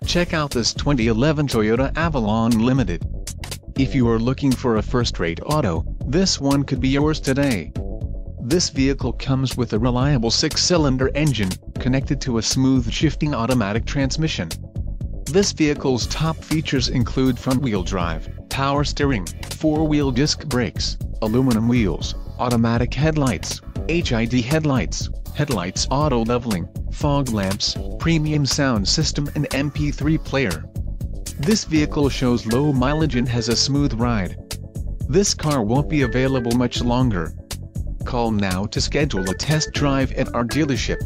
Check out this 2011 Toyota Avalon Limited. If you are looking for a first-rate auto, this one could be yours today. This vehicle comes with a reliable 6-cylinder engine, connected to a smooth shifting automatic transmission. This vehicle's top features include front-wheel drive, power steering, 4-wheel disc brakes, aluminum wheels, automatic headlights, HID headlights, headlights auto leveling, fog lamps, premium sound system and MP3 player. This vehicle shows low mileage and has a smooth ride. This car won't be available much longer. Call now to schedule a test drive at our dealership.